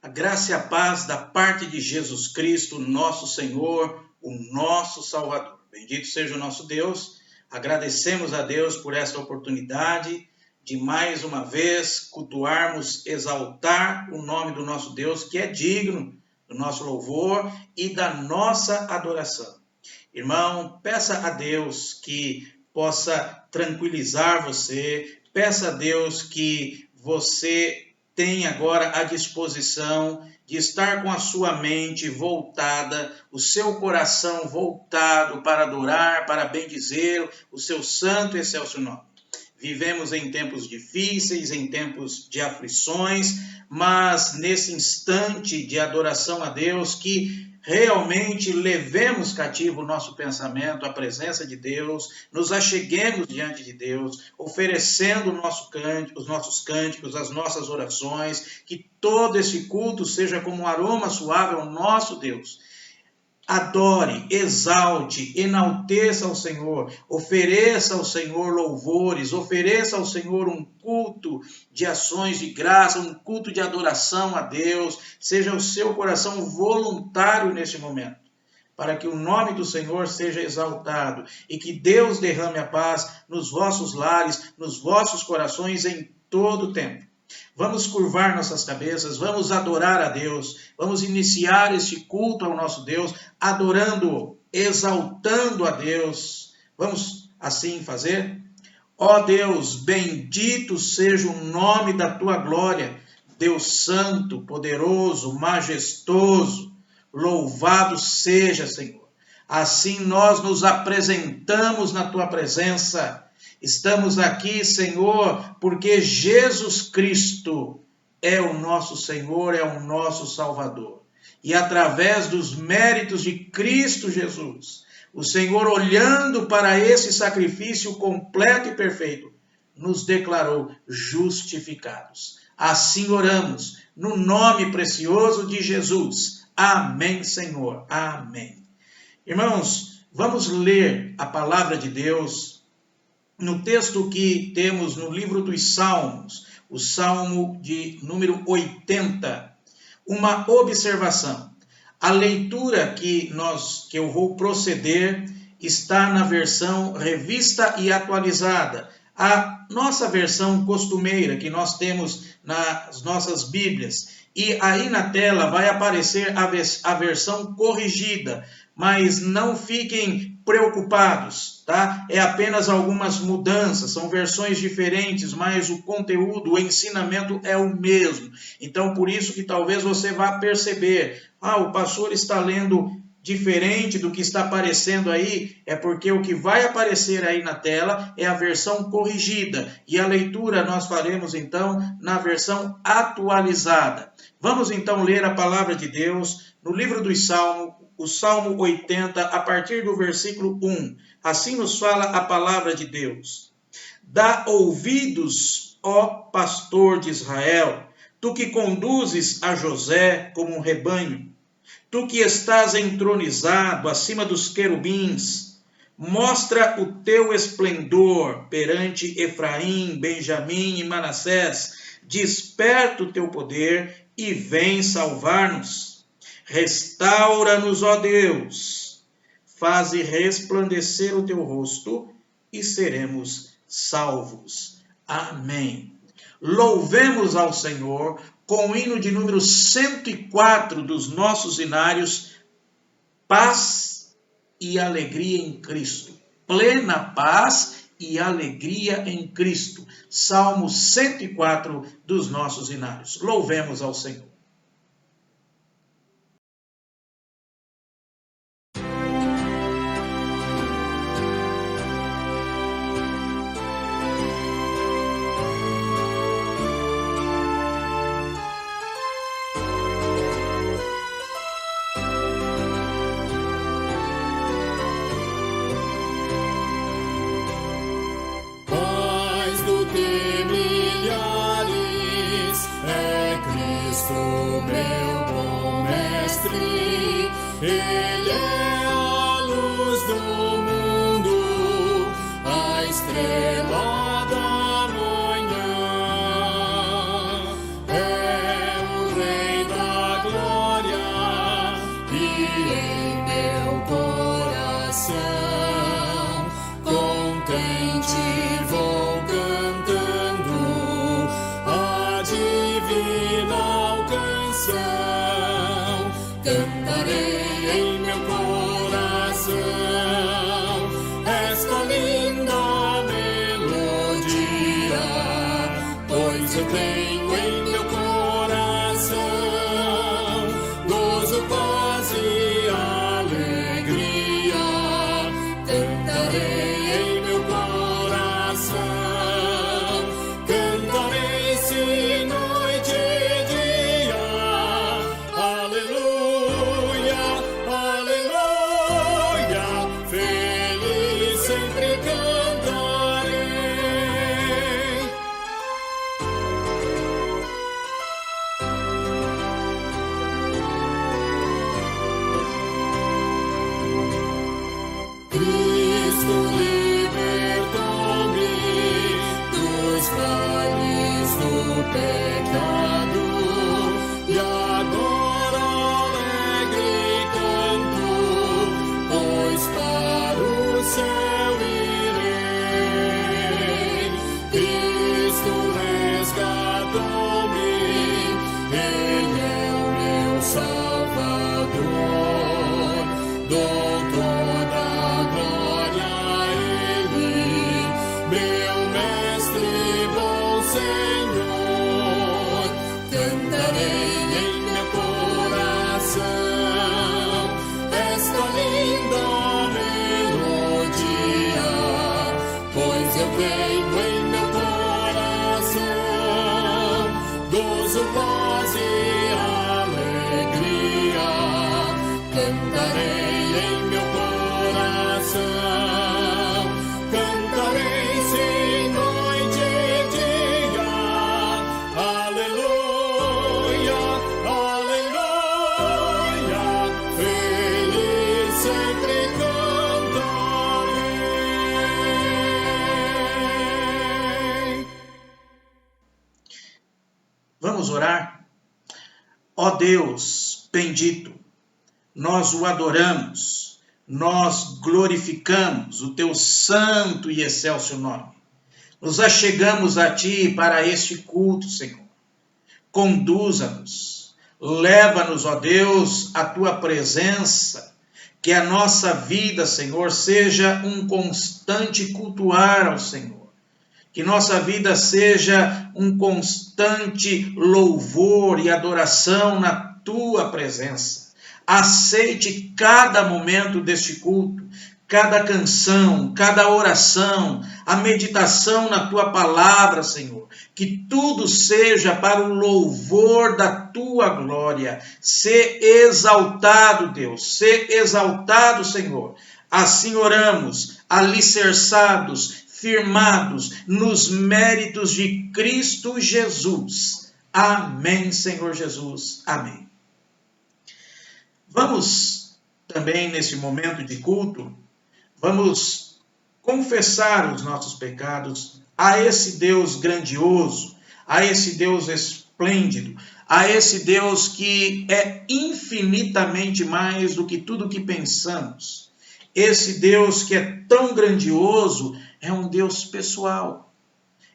A graça e a paz da parte de Jesus Cristo, nosso Senhor, o nosso Salvador. Bendito seja o nosso Deus. Agradecemos a Deus por esta oportunidade de mais uma vez cultuarmos, exaltar o nome do nosso Deus, que é digno do nosso louvor e da nossa adoração. Irmão, peça a Deus que possa tranquilizar você, peça a Deus que você tenha agora a disposição de estar com a sua mente voltada, o seu coração voltado para adorar, para bendizer o seu santo e excelso nome. Vivemos em tempos difíceis, em tempos de aflições, mas nesse instante de adoração a Deus, que realmente levemos cativo o nosso pensamento à presença de Deus, nos acheguemos diante de Deus, oferecendo os nossos cânticos, as nossas orações, que todo esse culto seja como um aroma suave ao nosso Deus. Adore, exalte, enalteça ao Senhor, ofereça ao Senhor louvores, ofereça ao Senhor um culto de ações de graça, um culto de adoração a Deus. Seja o seu coração voluntário neste momento, para que o nome do Senhor seja exaltado e que Deus derrame a paz nos vossos lares, nos vossos corações em todo o tempo. Vamos curvar nossas cabeças, vamos adorar a Deus, vamos iniciar este culto ao nosso Deus, adorando-o, exaltando a Deus. Vamos assim fazer? Ó Deus, bendito seja o nome da tua glória, Deus santo, poderoso, majestoso, louvado seja, Senhor. Assim nós nos apresentamos na tua presença. Estamos aqui, Senhor, porque Jesus Cristo é o nosso Senhor, é o nosso Salvador. E através dos méritos de Cristo Jesus, o Senhor, olhando para esse sacrifício completo e perfeito, nos declarou justificados. Assim oramos, no nome precioso de Jesus. Amém, Senhor. Amém. Irmãos, vamos ler a palavra de Deus no texto que temos no livro dos Salmos, o Salmo de número 80. Uma observação. A leitura que eu vou proceder está na versão revista e atualizada. A nossa versão costumeira que nós temos nas nossas Bíblias. E aí na tela vai aparecer a versão corrigida. Mas não fiquem preocupados, tá? É apenas algumas mudanças, são versões diferentes, mas o conteúdo, o ensinamento é o mesmo. Então, por isso que talvez você vá perceber, o pastor está lendo diferente do que está aparecendo aí, é porque o que vai aparecer aí na tela é a versão corrigida, e a leitura nós faremos então na versão atualizada. Vamos então ler a palavra de Deus no livro dos Salmos, o Salmo 80, a partir do versículo 1. Assim nos fala a palavra de Deus. Dá ouvidos, ó pastor de Israel, tu que conduzes a José como um rebanho, tu que estás entronizado acima dos querubins, mostra o teu esplendor perante Efraim, Benjamim e Manassés, desperta o teu poder e vem salvar-nos. Restaura-nos, ó Deus, faze resplandecer o teu rosto e seremos salvos. Amém. Louvemos ao Senhor com o hino de número 104 dos nossos hinários, Paz e Alegria em Cristo. Plena paz e alegria em Cristo. Salmo 104 dos nossos hinários. Louvemos ao Senhor. Meu bom mestre, ele é a luz do mundo, a estrela da manhã, é o rei da Ó Deus bendito, nós o adoramos, nós glorificamos o teu santo e excelso nome. Nos achegamos a ti para este culto, Senhor. Conduza-nos, leva-nos, ó Deus, à tua presença, que a nossa vida, Senhor, seja um constante cultuar ao Senhor. Que nossa vida seja um constante louvor e adoração na tua presença. Aceite cada momento deste culto, cada canção, cada oração, a meditação na tua palavra, Senhor. Que tudo seja para o louvor da tua glória. Sê exaltado, Deus, sê exaltado, Senhor. Assim oramos, alicerçados, firmados nos méritos de Cristo Jesus. Amém, Senhor Jesus. Amém. Vamos também, nesse momento de culto, vamos confessar os nossos pecados a esse Deus grandioso, a esse Deus esplêndido, a esse Deus que é infinitamente mais do que tudo que pensamos. Esse Deus que é tão grandioso é um Deus pessoal.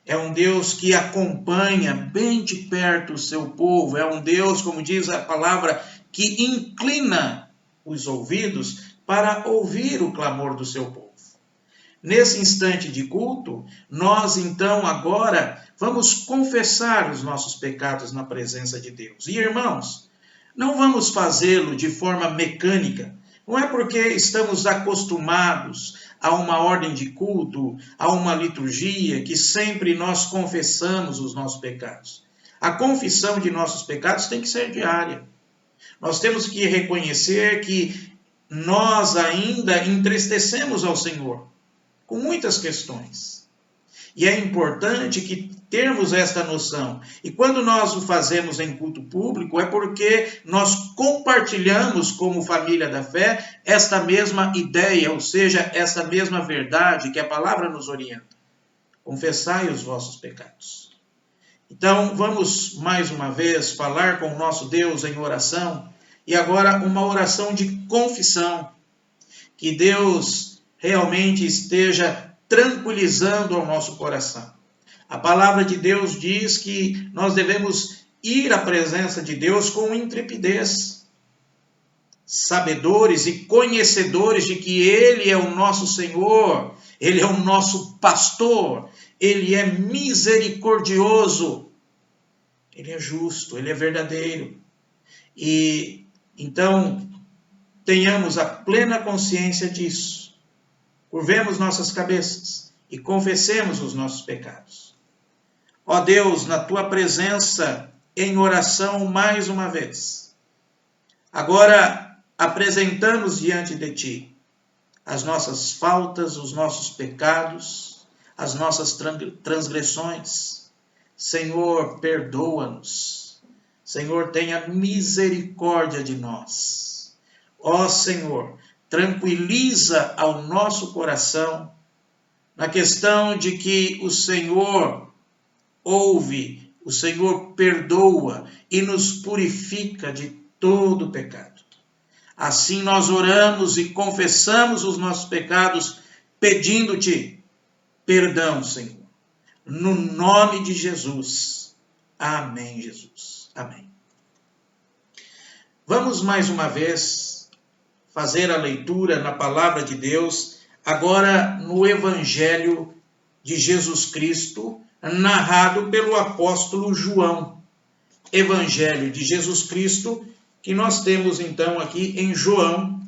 É um Deus que acompanha bem de perto o seu povo. É um Deus, como diz a palavra, que inclina os ouvidos para ouvir o clamor do seu povo. Nesse instante de culto, nós então agora vamos confessar os nossos pecados na presença de Deus. E irmãos, não vamos fazê-lo de forma mecânica. Não é porque estamos acostumados a uma ordem de culto, a uma liturgia, que sempre nós confessamos os nossos pecados. A confissão de nossos pecados tem que ser diária. Nós temos que reconhecer que nós ainda entristecemos ao Senhor com muitas questões. E é importante que termos esta noção. E quando nós o fazemos em culto público, é porque nós compartilhamos como família da fé esta mesma ideia, ou seja, esta mesma verdade que a palavra nos orienta. Confessai os vossos pecados. Então, vamos mais uma vez falar com o nosso Deus em oração. E agora uma oração de confissão. Que Deus realmente esteja tranquilizando ao nosso coração. A palavra de Deus diz que nós devemos ir à presença de Deus com intrepidez, sabedores e conhecedores de que Ele é o nosso Senhor, Ele é o nosso pastor, Ele é misericordioso, Ele é justo, Ele é verdadeiro. E então tenhamos a plena consciência disso. Curvemos nossas cabeças e confessemos os nossos pecados. Ó Deus, na tua presença, em oração mais uma vez. Agora apresentamos diante de ti as nossas faltas, os nossos pecados, as nossas transgressões. Senhor, perdoa-nos. Senhor, tenha misericórdia de nós. Ó Senhor, tranquiliza ao nosso coração na questão de que o Senhor ouve, o Senhor perdoa e nos purifica de todo pecado. Assim nós oramos e confessamos os nossos pecados, pedindo-te perdão, Senhor. No nome de Jesus. Amém, Jesus. Amém. Vamos mais uma vez fazer a leitura na palavra de Deus, agora no Evangelho de Jesus Cristo, narrado pelo apóstolo João. Evangelho de Jesus Cristo, que nós temos então aqui em João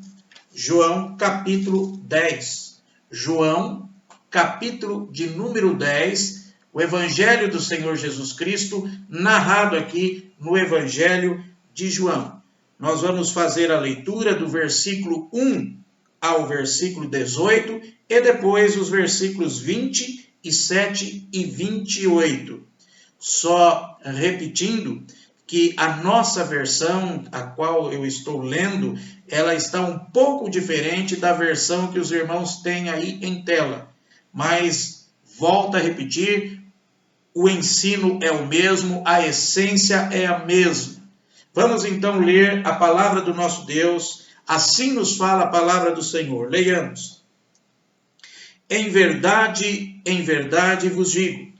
capítulo 10. João, capítulo de número 10, o Evangelho do Senhor Jesus Cristo, narrado aqui no Evangelho de João. Nós vamos fazer a leitura do versículo 1 ao versículo 18 e depois os versículos 27 e 28. Só repetindo que a nossa versão, a qual eu estou lendo, ela está um pouco diferente da versão que os irmãos têm aí em tela. Mas, volto a repetir, o ensino é o mesmo, a essência é a mesma. Vamos então ler a palavra do nosso Deus. Assim nos fala a palavra do Senhor. Leiamos. Em verdade vos digo,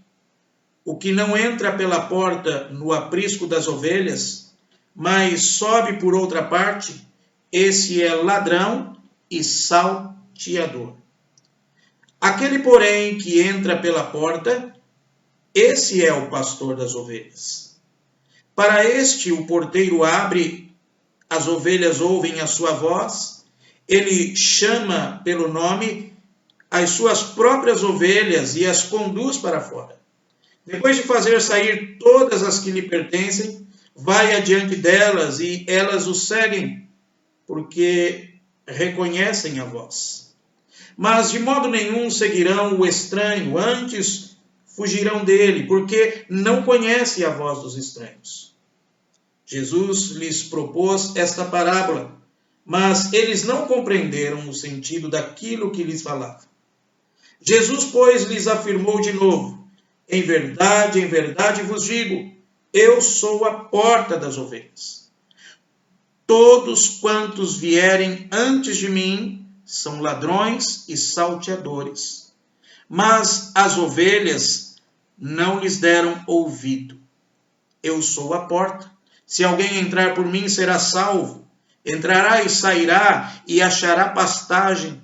o que não entra pela porta no aprisco das ovelhas, mas sobe por outra parte, esse é ladrão e salteador. Aquele, porém, que entra pela porta, esse é o pastor das ovelhas. Para este o porteiro abre, as ovelhas ouvem a sua voz, ele chama pelo nome as suas próprias ovelhas e as conduz para fora. Depois de fazer sair todas as que lhe pertencem, vai adiante delas e elas o seguem, porque reconhecem a voz. Mas de modo nenhum seguirão o estranho, antes fugirão dele, porque não conhecem a voz dos estranhos. Jesus lhes propôs esta parábola, mas eles não compreenderam o sentido daquilo que lhes falava. Jesus, pois, lhes afirmou de novo, em verdade vos digo, eu sou a porta das ovelhas. Todos quantos vierem antes de mim são ladrões e salteadores, mas as ovelhas não lhes deram ouvido. Eu sou a porta. Se alguém entrar por mim, será salvo. Entrará e sairá e achará pastagem.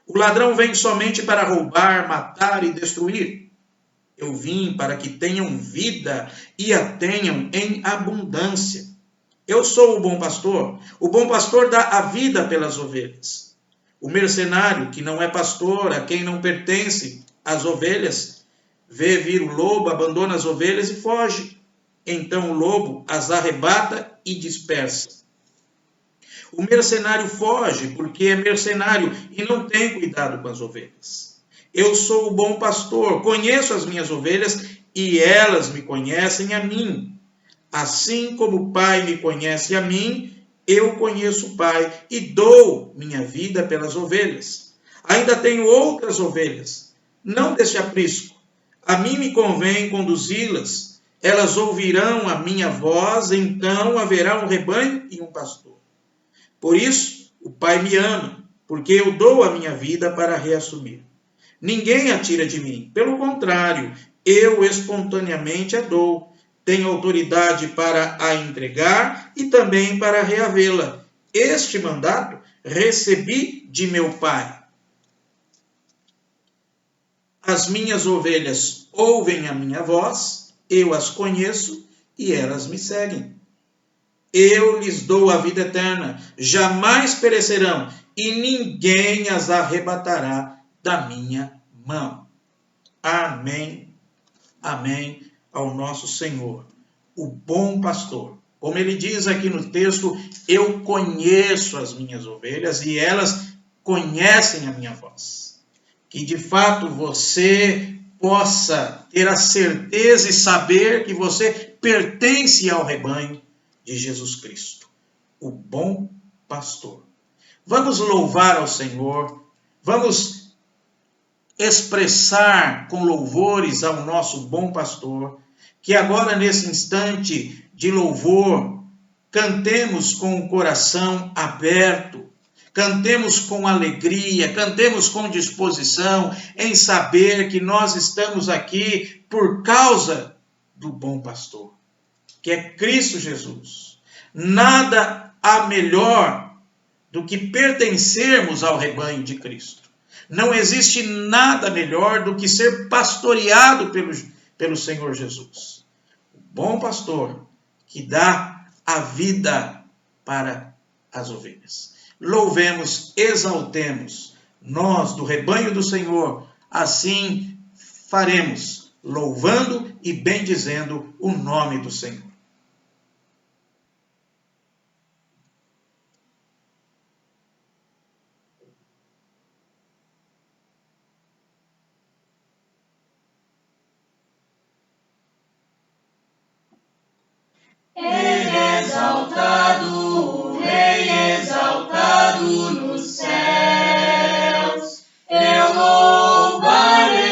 O ladrão vem somente para roubar, matar e destruir. Eu vim para que tenham vida e a tenham em abundância. Eu sou o bom pastor. O bom pastor dá a vida pelas ovelhas. O mercenário, que não é pastor, a quem não pertence as ovelhas, vê vir o lobo, abandona as ovelhas e foge. Então o lobo as arrebata e dispersa. O mercenário foge porque é mercenário e não tem cuidado com as ovelhas. Eu sou o bom pastor, conheço as minhas ovelhas e elas me conhecem a mim. Assim como o Pai me conhece a mim, eu conheço o Pai e dou minha vida pelas ovelhas. Ainda tenho outras ovelhas, não deste aprisco. A mim me convém conduzi-las. Elas ouvirão a minha voz, então haverá um rebanho e um pastor. Por isso, o Pai me ama, porque eu dou a minha vida para reassumir. Ninguém a tira de mim, pelo contrário, eu espontaneamente a dou. Tenho autoridade para a entregar e também para reavê-la. Este mandato recebi de meu Pai. As minhas ovelhas ouvem a minha voz, eu as conheço e elas me seguem. Eu lhes dou a vida eterna, jamais perecerão, e ninguém as arrebatará da minha mão. Amém, amém ao nosso Senhor, o bom pastor. Como ele diz aqui no texto, eu conheço as minhas ovelhas e elas conhecem a minha voz. Que de fato você possa ter a certeza e saber que você pertence ao rebanho de Jesus Cristo, o bom pastor. Vamos louvar ao Senhor, vamos expressar com louvores ao nosso bom pastor, que agora nesse instante de louvor, cantemos com o coração aberto, cantemos com alegria, cantemos com disposição, em saber que nós estamos aqui por causa do bom pastor, que é Cristo Jesus. Nada há melhor do que pertencermos ao rebanho de Cristo. Não existe nada melhor do que ser pastoreado pelo Senhor Jesus. O bom pastor que dá a vida para as ovelhas. Louvemos, exaltemos, nós do rebanho do Senhor, assim faremos, louvando e bendizendo o nome do Senhor. Exaltado, o Rei exaltado nos céus, eu louvarei.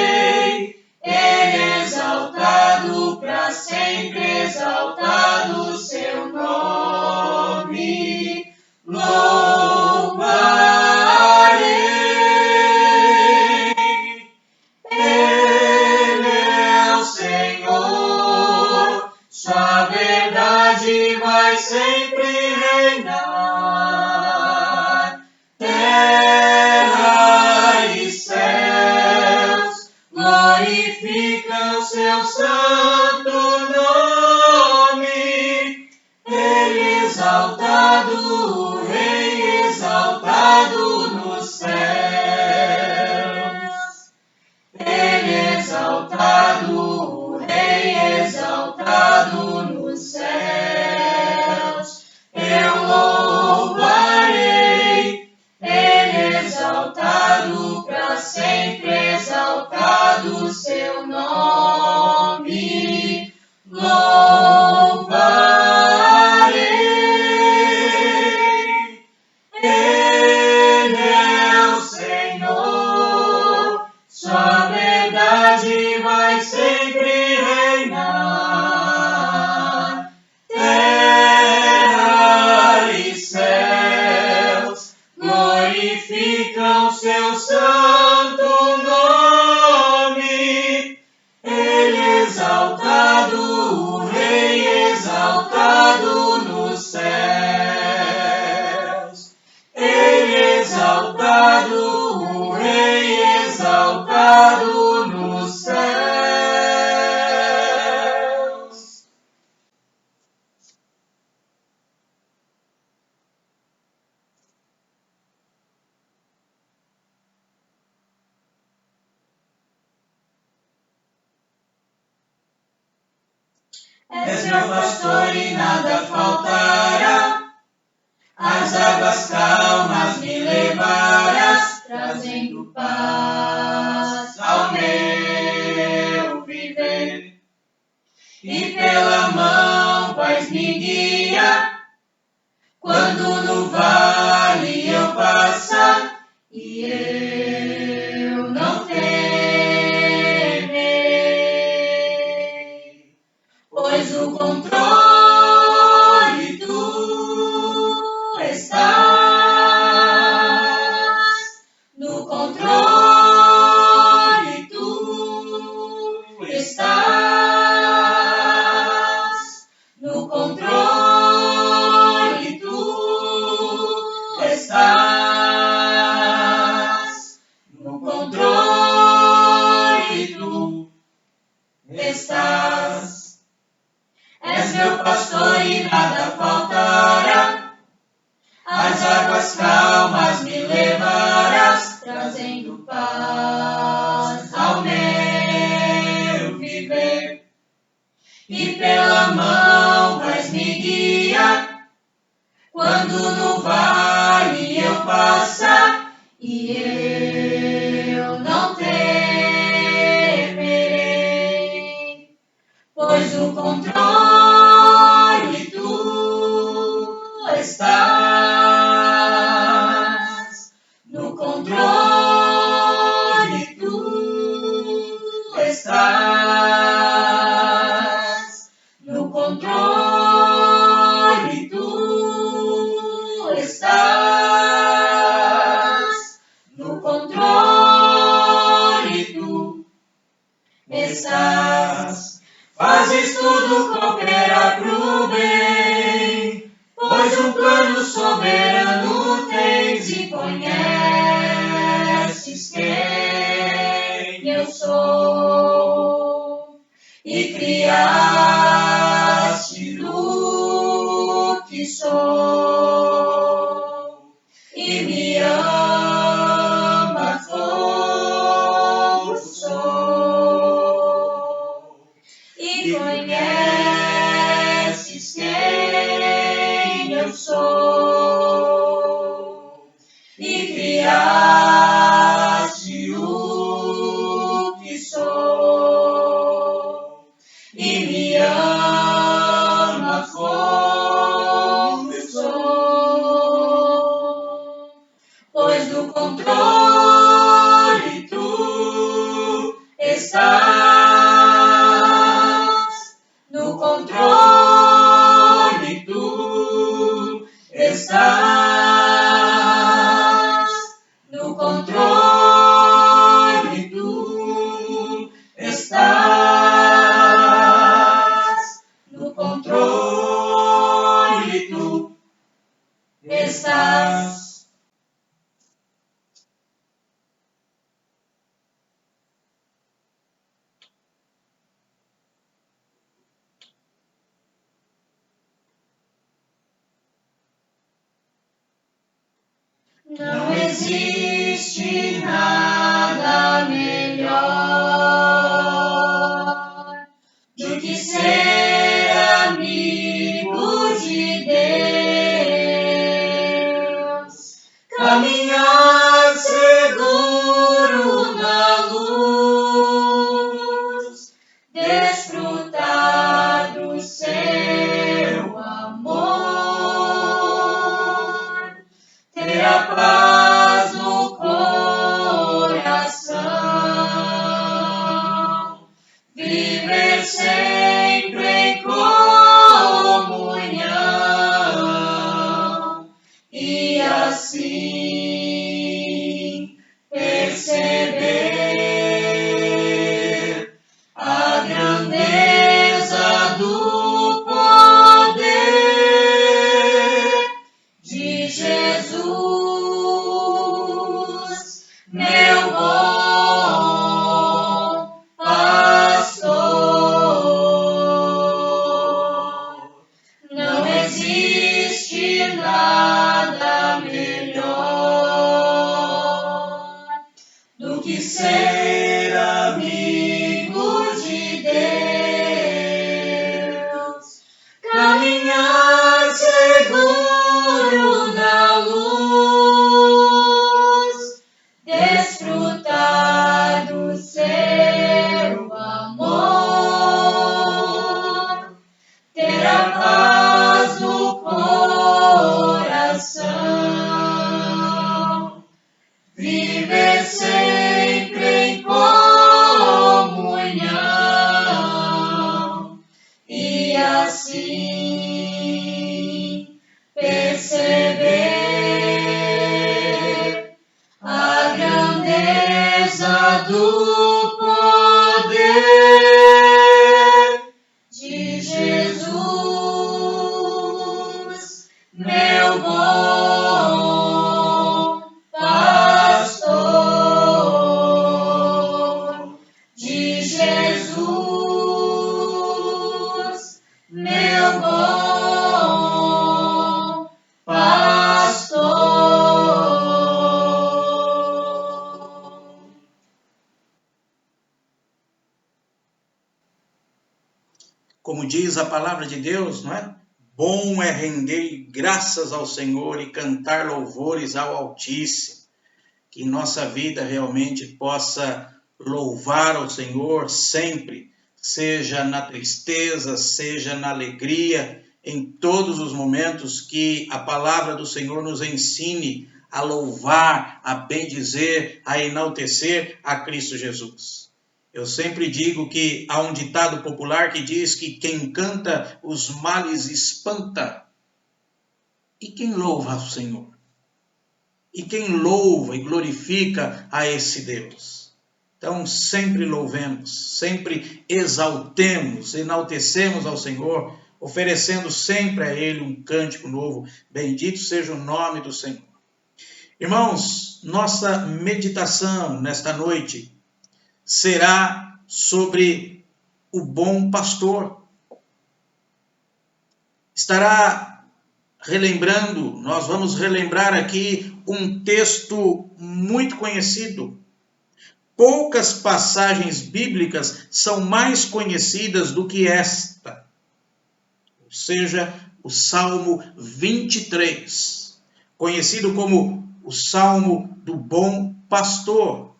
Ele exaltado para sempre, exaltado o seu nome. exaltado, o Rei exaltado nos céus. Ele exaltado, o Rei exaltado nos céus. Eu louvarei, Ele exaltado, para sempre exaltado seu nome. Louvarei, Ele é o Senhor, sua verdade vai sempre reinar. Terra e céus glorificam seu santo nome. Ele exaltado, o Rei exaltado nos céus. Ele exaltado, o Rei exaltado nos céus. És meu pastor e nada faltará, as águas calmas me levarás, trazendo paz ao meu viver. E pela mão vais me guiar, quando no vale eu passar, e eu não temerei, pois o controle tu estás, no controle tu estás, no controle tu estás, no controle tu estás. És meu pastor e nada faltará, as águas calmas me levarás, trazendo paz ao meu viver. E pela mão vais me guiar, quando no vale eu passar, e eu não temerei, pois o controle tu estás, no controle tu estás, no controle tu estás, no controle tu estás. Fazes tudo cooperar pro bem, pois um plano soberano tens e conheces quem eu sou. E criaste o que sou, e me amas como sou. E conheces quem eu sou, e criaste o que sou, e me ama como eu sou, pois no controle tu estás, no controle tu estás, no controle tu estás, no controle tu estás. Não existe nada melhor do que ser amigo de Deus, caminhar seguro na luz, desfrutar do seu amor, ter a paz no coração, viver sempre em comunhão e assim perceber a grandeza do poder de Jesus, meu bom pastor. Não existe nada melhor do que ser amigo de Deus, caminhar seguro na luz, desfrutar do seu amor, ter a paz no coração, viver sempre em comunhão e assim perceber a grandeza do poder de Jesus, meu bom pastor, de Jesus, meu bom pastor. Como diz a palavra de Deus, não é? Bom é render graças ao Senhor e cantar louvores ao Altíssimo. Que em nossa vida realmente possa louvar ao Senhor sempre, seja na tristeza, seja na alegria, em todos os momentos que a palavra do Senhor nos ensine a louvar, a bendizer, a enaltecer a Cristo Jesus. Eu sempre digo que há um ditado popular que diz que quem canta os males espanta. E quem louva ao Senhor? E quem louva e glorifica a esse Deus? Então sempre louvemos, sempre exaltemos, enaltecemos ao Senhor, oferecendo sempre a Ele um cântico novo. Bendito seja o nome do Senhor. Irmãos, nossa meditação nesta noite será sobre o bom pastor. Estará relembrando, nós vamos relembrar aqui um texto muito conhecido. Poucas passagens bíblicas são mais conhecidas do que esta. Ou seja, o Salmo 23, conhecido como o Salmo do Bom Pastor.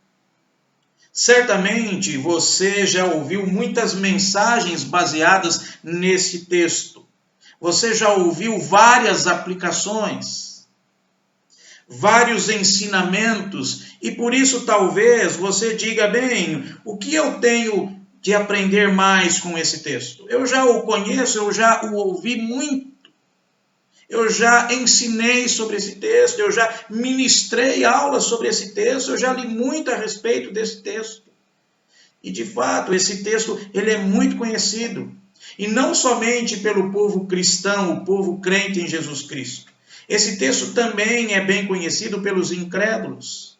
Certamente você já ouviu muitas mensagens baseadas nesse texto. Você já ouviu várias aplicações, vários ensinamentos, e por isso talvez você diga, bem, o que eu tenho de aprender mais com esse texto? Eu já o conheço, eu já o ouvi muito, eu já ensinei sobre esse texto, eu já ministrei aulas sobre esse texto, eu já li muito a respeito desse texto. E de fato, esse texto ele é muito conhecido. E não somente pelo povo cristão, o povo crente em Jesus Cristo. Esse texto também é bem conhecido pelos incrédulos.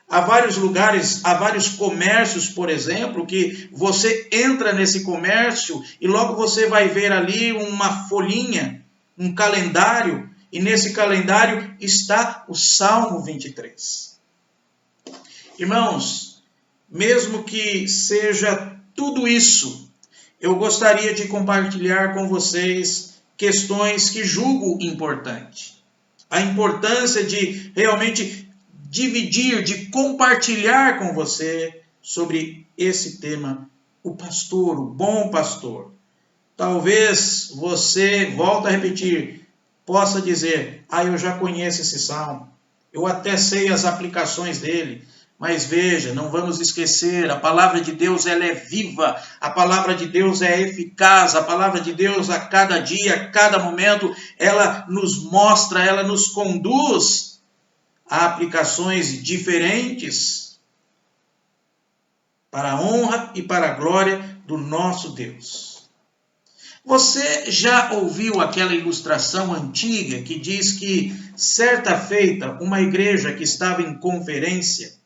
Há vários lugares, há vários comércios, por exemplo, que você entra nesse comércio e logo você vai ver ali uma folhinha, um calendário, E nesse calendário está o Salmo 23. Irmãos, mesmo que seja tudo isso, eu gostaria de compartilhar com vocês questões que julgo importante. A importância de realmente dividir, de compartilhar com você sobre esse tema, o pastor, o bom pastor. Talvez você, volta a repetir, possa dizer, eu já conheço esse salmo, eu até sei as aplicações dele, mas veja, não vamos esquecer, a palavra de Deus ela é viva, a palavra de Deus é eficaz, a palavra de Deus a cada dia, a cada momento, ela nos mostra, ela nos conduz a aplicações diferentes para a honra e para a glória do nosso Deus. Você já ouviu aquela ilustração antiga que diz que, certa feita, uma igreja que estava em conferência,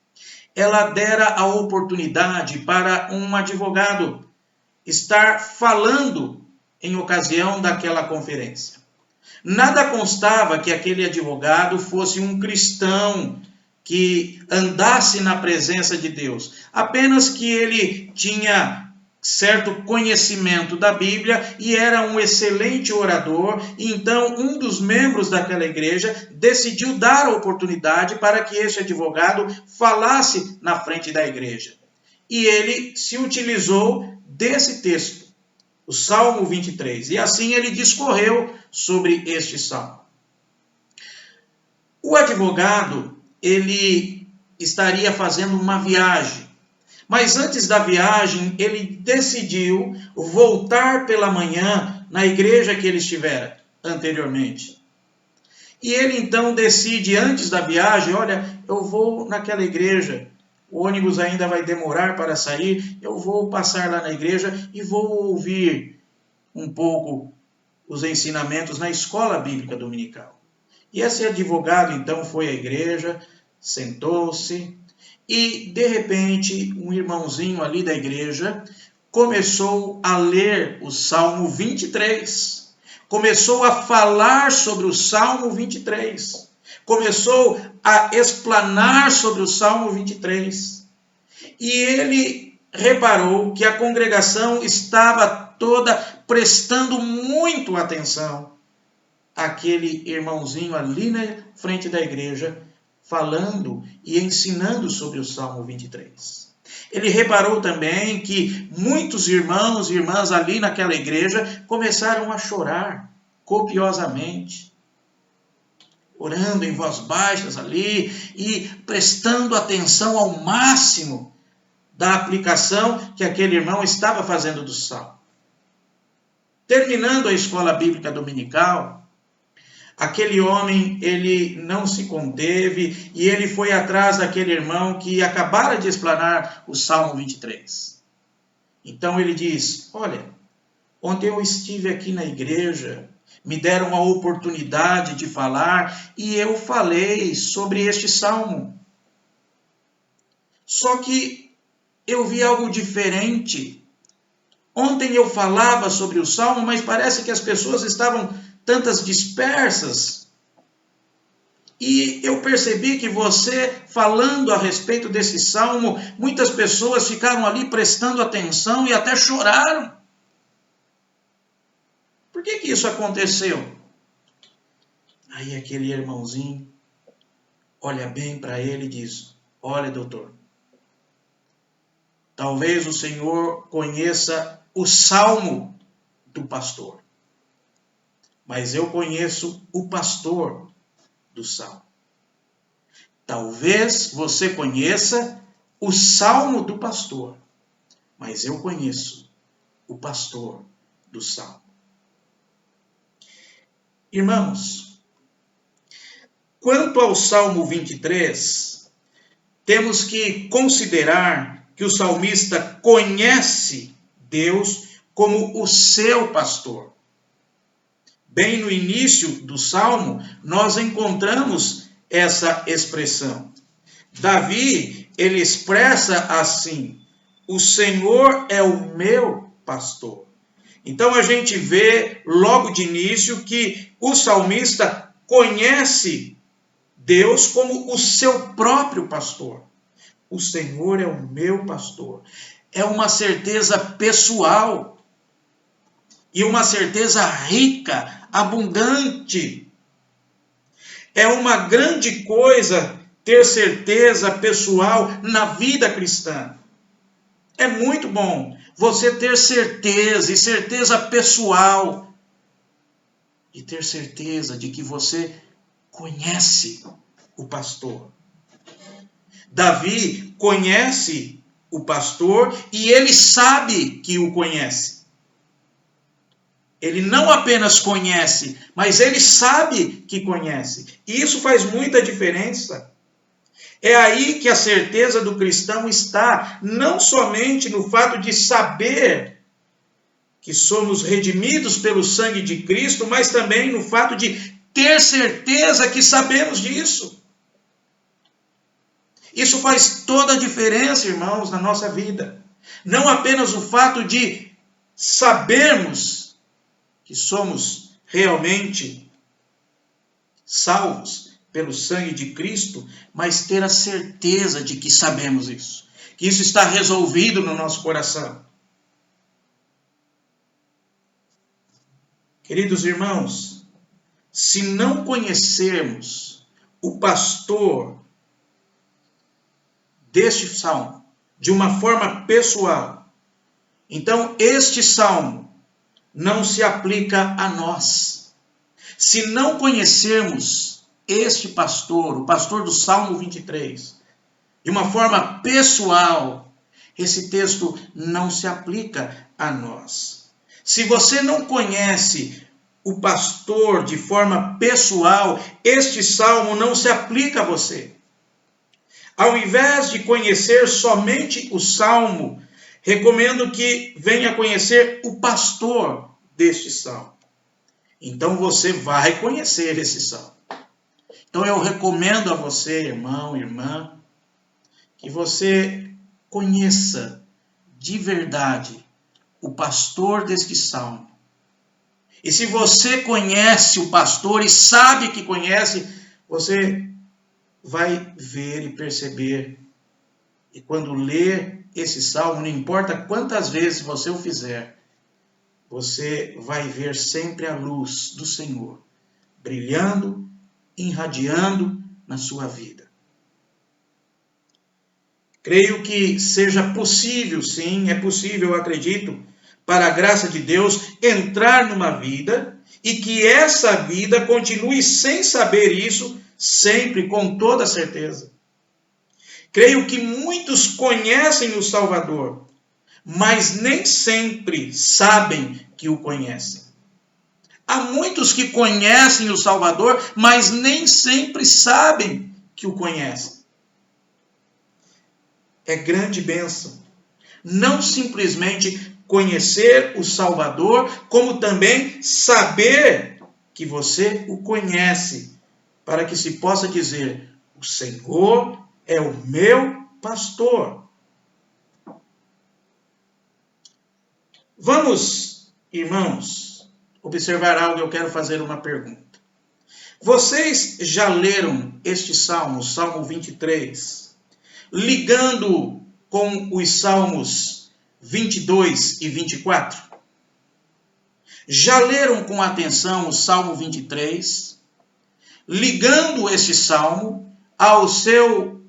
ela dera a oportunidade para um advogado estar falando em ocasião daquela conferência. Nada constava que aquele advogado fosse um cristão que andasse na presença de Deus, apenas que ele tinha certo conhecimento da Bíblia e era um excelente orador, e então um dos membros daquela igreja decidiu dar a oportunidade para que esse advogado falasse na frente da igreja. E ele se utilizou desse texto, o Salmo 23, e assim ele discorreu sobre este salmo. O advogado, ele estaria fazendo uma viagem, mas antes da viagem, ele decidiu voltar pela manhã na igreja que ele estivera anteriormente. E ele então decide, antes da viagem, olha, eu vou naquela igreja, o ônibus ainda vai demorar para sair, eu vou passar lá na igreja e vou ouvir um pouco os ensinamentos na escola bíblica dominical. E esse advogado então foi à igreja, sentou-se, e, de repente, um irmãozinho ali da igreja começou a ler o Salmo 23. Começou a falar sobre o Salmo 23. Começou a explanar sobre o Salmo 23. E ele reparou que a congregação estava toda prestando muito atenção àquele irmãozinho ali na frente da igreja, falando e ensinando sobre o Salmo 23. Ele reparou também que muitos irmãos e irmãs ali naquela igreja começaram a chorar copiosamente, orando em voz baixas ali e prestando atenção ao máximo da aplicação que aquele irmão estava fazendo do Salmo. Terminando a escola bíblica dominical, aquele homem, ele não se conteve e ele foi atrás daquele irmão que acabara de explanar o Salmo 23. Então ele diz, olha, ontem eu estive aqui na igreja, me deram a oportunidade de falar e eu falei sobre este salmo. Só que eu vi algo diferente. Ontem eu falava sobre o salmo, mas parece que as pessoas estavam tantas dispersas. E eu percebi que você, falando a respeito desse salmo, muitas pessoas ficaram ali prestando atenção e até choraram. Por que isso aconteceu? Aí aquele irmãozinho olha bem para ele e diz, olha, doutor, talvez o senhor conheça o salmo do pastor, mas eu conheço o pastor do salmo. Talvez você conheça o salmo do pastor, mas eu conheço o pastor do salmo. Irmãos, quanto ao Salmo 23, temos que considerar que o salmista conhece Deus como o seu pastor. Bem no início do Salmo, nós encontramos essa expressão. Davi, ele expressa assim, o Senhor é o meu pastor. Então a gente vê logo de início que o salmista conhece Deus como o seu próprio pastor. O Senhor é o meu pastor. É uma certeza pessoal e uma certeza rica, abundante. É uma grande coisa ter certeza pessoal na vida cristã. É muito bom você ter certeza e certeza pessoal e ter certeza de que você conhece o pastor. Davi conhece o pastor e ele sabe que o conhece. Ele não apenas conhece, mas ele sabe que conhece. E isso faz muita diferença. É aí que a certeza do cristão está, não somente no fato de saber que somos redimidos pelo sangue de Cristo, mas também no fato de ter certeza que sabemos disso. Isso faz toda a diferença, irmãos, na nossa vida. Não apenas o fato de sabermos que somos realmente salvos pelo sangue de Cristo, mas ter a certeza de que sabemos isso, que isso está resolvido no nosso coração. Queridos irmãos, se não conhecermos o pastor deste salmo de uma forma pessoal, então este salmo não se aplica a nós. Se não conhecermos este pastor, o pastor do Salmo 23, de uma forma pessoal, esse texto não se aplica a nós. Se você não conhece o pastor de forma pessoal, este salmo não se aplica a você. Ao invés de conhecer somente o salmo, recomendo que venha conhecer o pastor deste salmo. Então você vai conhecer esse salmo. Então eu recomendo a você, irmão, irmã, que você conheça de verdade o pastor deste salmo. E se você conhece o pastor e sabe que conhece, você vai ver e perceber. E quando ler esse salmo, não importa quantas vezes você o fizer, você vai ver sempre a luz do Senhor brilhando, irradiando na sua vida. Creio que seja possível, sim, é possível, eu acredito, para a graça de Deus, entrar numa vida e que essa vida continue sem saber isso, sempre, com toda certeza. Creio que muitos conhecem o Salvador, mas nem sempre sabem que o conhecem. Há muitos que conhecem o Salvador, mas nem sempre sabem que o conhecem. É grande bênção. Não simplesmente conhecer o Salvador, como também saber que você o conhece, para que se possa dizer: o Senhor é o meu pastor. Vamos, irmãos, observar algo. Eu quero fazer uma pergunta. Vocês já leram este salmo, o Salmo 23, ligando com os Salmos 22 e 24? Já leram com atenção o Salmo 23, ligando esse salmo ao seu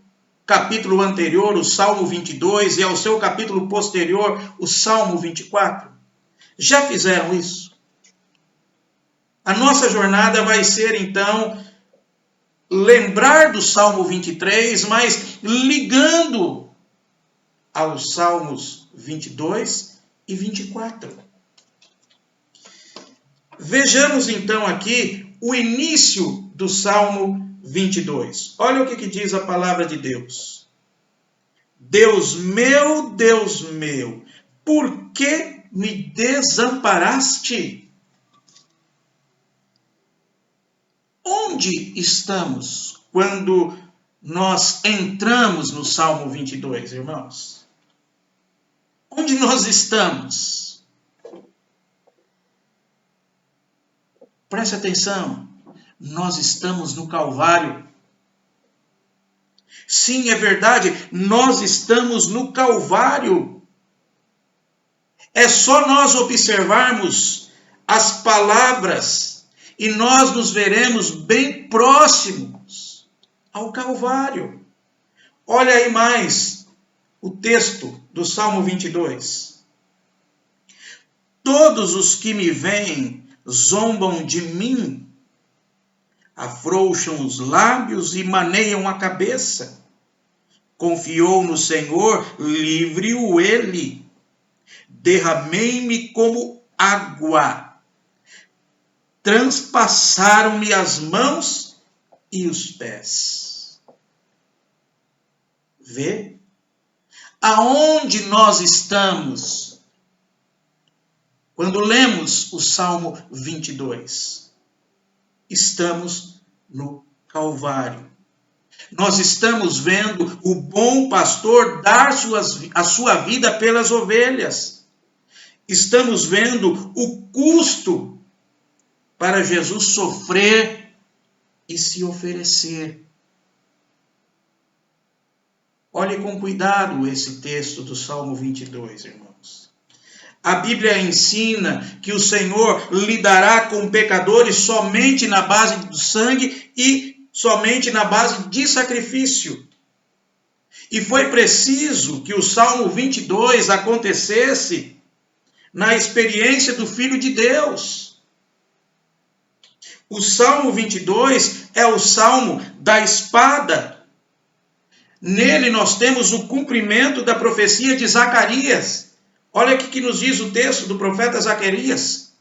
capítulo anterior, o Salmo 22, e ao seu capítulo posterior, o Salmo 24? Já fizeram isso? A nossa jornada vai ser, então, lembrar do Salmo 23, mas ligando aos Salmos 22 e 24. Vejamos, então, aqui o início do Salmo 22. Olha o que diz a palavra de Deus. Deus meu, por que me desamparaste? Onde estamos quando nós entramos no Salmo 22, irmãos? Onde nós estamos? Preste atenção. nós estamos no Calvário. Sim, é verdade, nós estamos no Calvário. É só nós observarmos as palavras e nós nos veremos bem próximos ao Calvário. Olha aí mais o texto do Salmo 22. Todos os que me veem zombam de mim, afrouxam os lábios e maneiam a cabeça. Confiou no Senhor, livre-o ele. Derramei-me como água. Transpassaram-me as mãos e os pés. Vê? Aonde nós estamos quando lemos o Salmo 22? Estamos no Calvário. Nós estamos vendo o bom pastor dar a sua vida pelas ovelhas. Estamos vendo o custo para Jesus sofrer e se oferecer. Olhe com cuidado esse texto do Salmo 22, irmãos. A Bíblia ensina que o Senhor lidará com pecadores somente na base do sangue e somente na base de sacrifício. E foi preciso que o Salmo 22 acontecesse na experiência do Filho de Deus. O Salmo 22 é o Salmo da espada. Nele nós temos o cumprimento da profecia de Zacarias. Olha o que nos diz o texto do profeta Zacarias.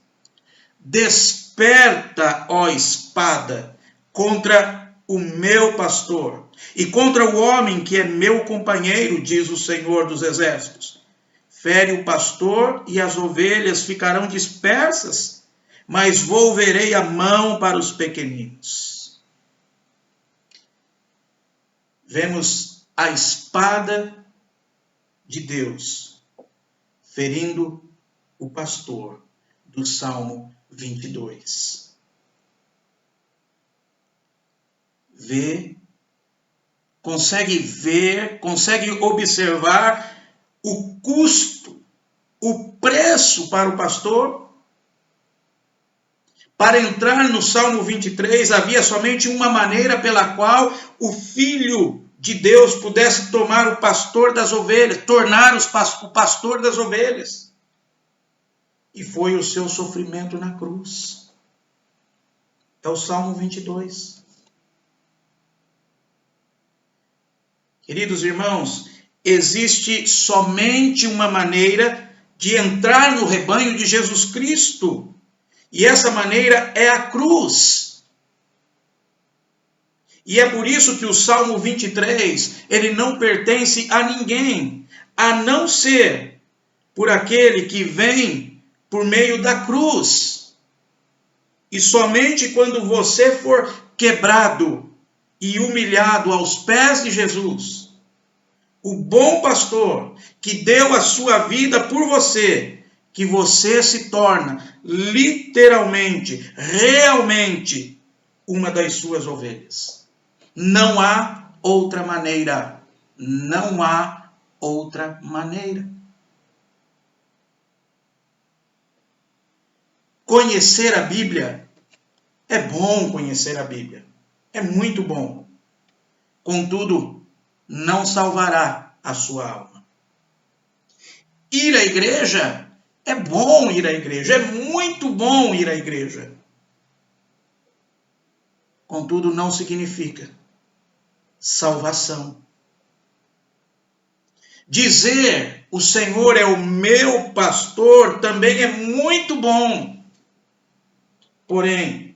Desperta, ó espada, contra o meu pastor e contra o homem que é meu companheiro, diz o Senhor dos Exércitos. Fere o pastor e as ovelhas ficarão dispersas, mas volverei a mão para os pequeninos. Vemos a espada de Deus ferindo o pastor do Salmo 22. Consegue observar o custo, o preço para o pastor? Para entrar no Salmo 23, havia somente uma maneira pela qual o Filho de Deus pudesse tomar o pastor das ovelhas, tornar o pastor das ovelhas. E foi o seu sofrimento na cruz. É o Salmo 22. Queridos irmãos, existe somente uma maneira de entrar no rebanho de Jesus Cristo. E essa maneira é a cruz. E é por isso que o Salmo 23, ele não pertence a ninguém, a não ser por aquele que vem por meio da cruz. E somente quando você for quebrado e humilhado aos pés de Jesus, o bom pastor que deu a sua vida por você, que você se torna literalmente, realmente, uma das suas ovelhas. Não há outra maneira. Não há outra maneira. Conhecer a Bíblia, é bom conhecer a Bíblia. É muito bom. Contudo, não salvará a sua alma. Ir à igreja, é bom ir à igreja, é muito bom ir à igreja. Contudo, não significa salvação. Dizer o Senhor é o meu pastor também é muito bom. Porém,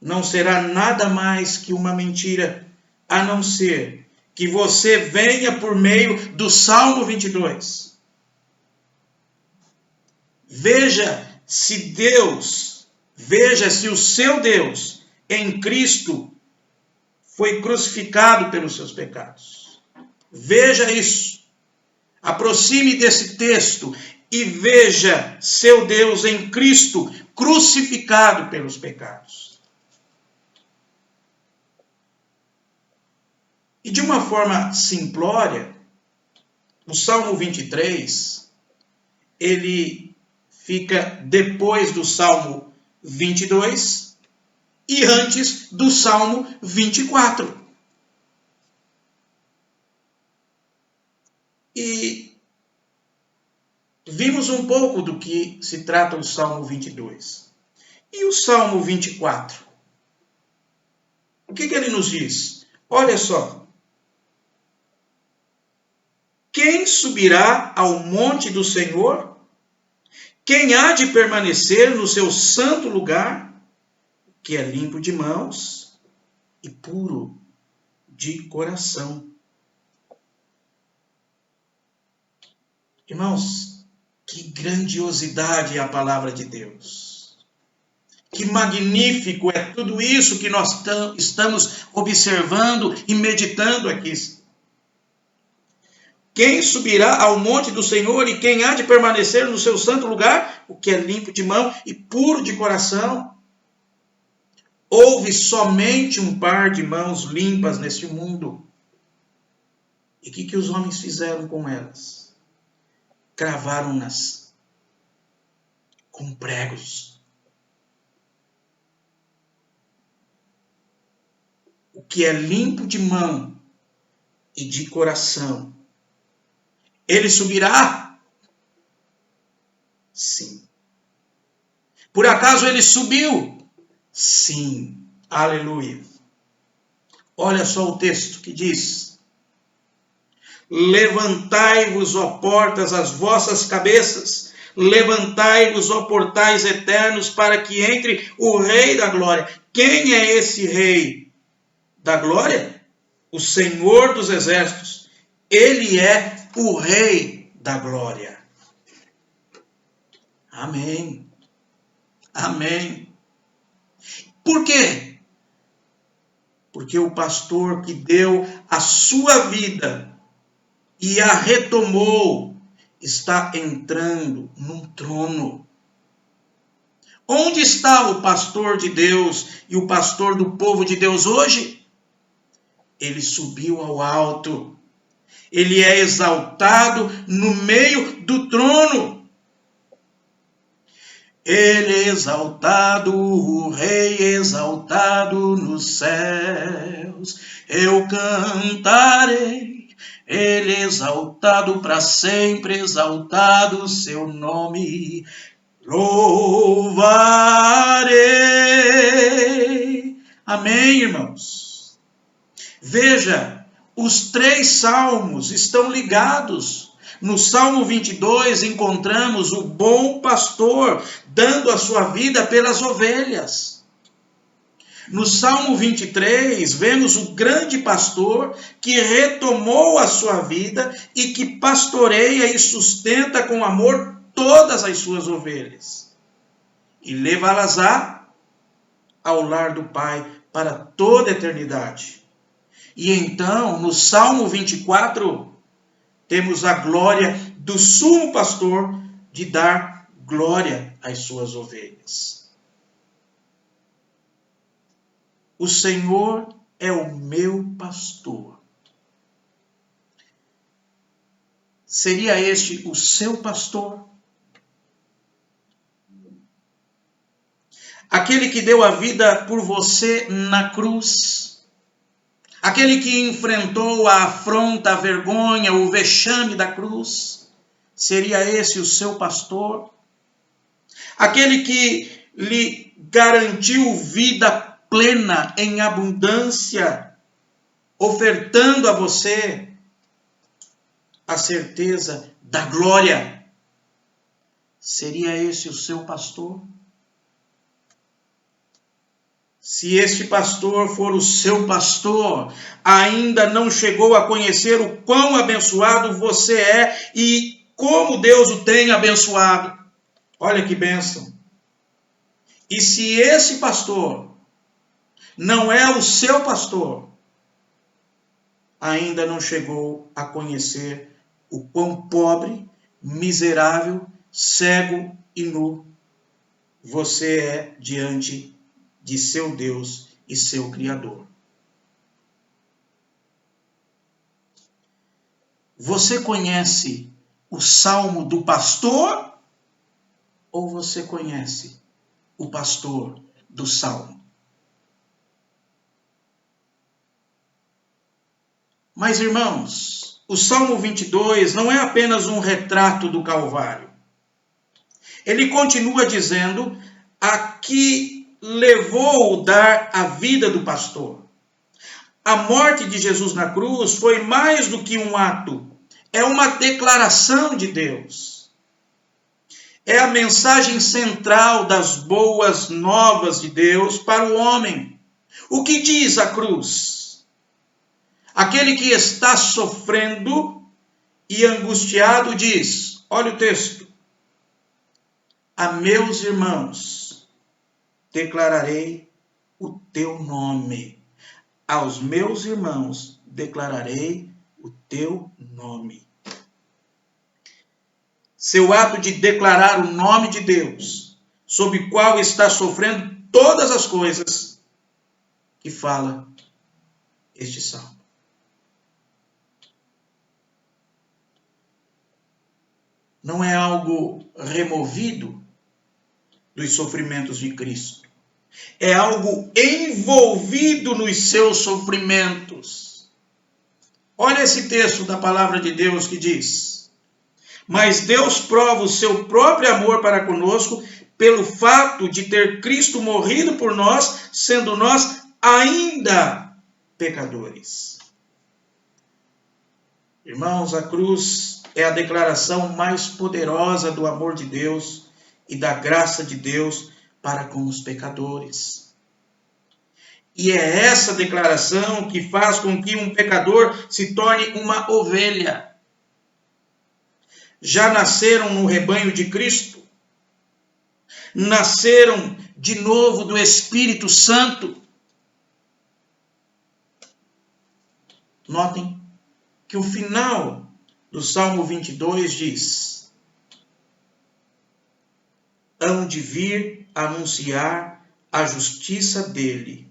não será nada mais que uma mentira, a não ser que você venha por meio do Salmo 22. Veja se o seu Deus em Cristo foi crucificado pelos seus pecados. Veja isso. Aproxime desse texto e veja seu Deus em Cristo crucificado pelos pecados. E de uma forma simplória, o Salmo 23, ele fica depois do Salmo 22 e antes do Salmo 24. E vimos um pouco do que se trata o Salmo 22. E o Salmo 24? O que ele nos diz? Olha só. Quem subirá ao monte do Senhor? Quem há de permanecer no seu santo lugar? Que é limpo de mãos e puro de coração. Irmãos, que grandiosidade é a palavra de Deus. Que magnífico é tudo isso que nós estamos observando e meditando aqui. Quem subirá ao monte do Senhor e quem há de permanecer no seu santo lugar? O que é limpo de mão e puro de coração. Houve somente um par de mãos limpas neste mundo. E o que os homens fizeram com elas? Cravaram-nas com pregos. O que é limpo de mão e de coração, ele subirá? Sim. Por acaso ele subiu? Sim. Aleluia. Olha só o texto que diz: levantai-vos, ó portas, as vossas cabeças, levantai-vos, ó portais eternos, para que entre o Rei da Glória. Quem é esse Rei da Glória? O Senhor dos Exércitos. Ele é o Rei da Glória. Amém. Amém. Por quê? Porque o pastor que deu a sua vida e a retomou está entrando num trono. Onde está o pastor de Deus e o pastor do povo de Deus hoje? Ele subiu ao alto. Ele é exaltado no meio do trono. Ele é exaltado, o Rei exaltado nos céus. Eu cantarei. Ele é exaltado para sempre, exaltado o seu nome. Louvarei. Amém, irmãos? Veja, os 3 salmos estão ligados. No Salmo 22 encontramos o bom pastor dando a sua vida pelas ovelhas. No Salmo 23 vemos o grande pastor que retomou a sua vida e que pastoreia e sustenta com amor todas as suas ovelhas. E levá-las ao lar do Pai para toda a eternidade. E então, no Salmo 24, temos a glória do sumo pastor de dar glória às suas ovelhas. O Senhor é o meu pastor. Seria este o seu pastor? Aquele que deu a vida por você na cruz? Aquele que enfrentou a afronta, a vergonha, o vexame da cruz? Seria esse o seu pastor? Aquele que lhe garantiu vida plena, em abundância, ofertando a você a certeza da glória? Seria esse o seu pastor? Se este pastor for o seu pastor, ainda não chegou a conhecer o quão abençoado você é e como Deus o tem abençoado. Olha que bênção. E se esse pastor não é o seu pastor, ainda não chegou a conhecer o quão pobre, miserável, cego e nu você é diante de seu Deus e seu Criador. Você conhece o salmo do pastor ou você conhece o pastor do salmo? Mas, irmãos, o Salmo 22 não é apenas um retrato do Calvário. Ele continua dizendo a que levou dar a vida do pastor. A morte de Jesus na cruz foi mais do que um ato, é uma declaração de Deus. É a mensagem central das boas novas de Deus para o homem. O que diz a cruz? Aquele que está sofrendo e angustiado diz, olha o texto, a meus irmãos declararei o teu nome. Aos meus irmãos declararei o teu nome. Seu ato de declarar o nome de Deus, sob o qual está sofrendo todas as coisas, que fala este salmo. Não é algo removido dos sofrimentos de Cristo. É algo envolvido nos seus sofrimentos. Olha esse texto da palavra de Deus que diz: mas Deus prova o seu próprio amor para conosco pelo fato de ter Cristo morrido por nós, sendo nós ainda pecadores. Irmãos, a cruz é a declaração mais poderosa do amor de Deus e da graça de Deus para com os pecadores. E é essa declaração que faz com que um pecador se torne uma ovelha. Já nasceram no rebanho de Cristo, nasceram de novo do Espírito Santo. Notem que o final do Salmo 22 diz: hão de vir anunciar a justiça dele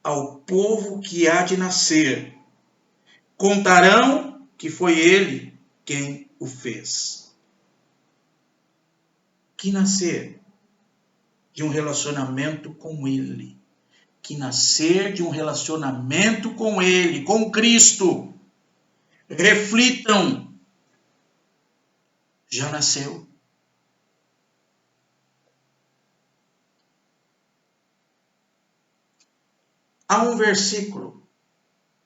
ao povo que há de nascer. Contarão que foi ele quem o fez. Que nascer de um relacionamento com ele. Que nascer de um relacionamento com ele, com Cristo. Reflitam. Já nasceu. Há um versículo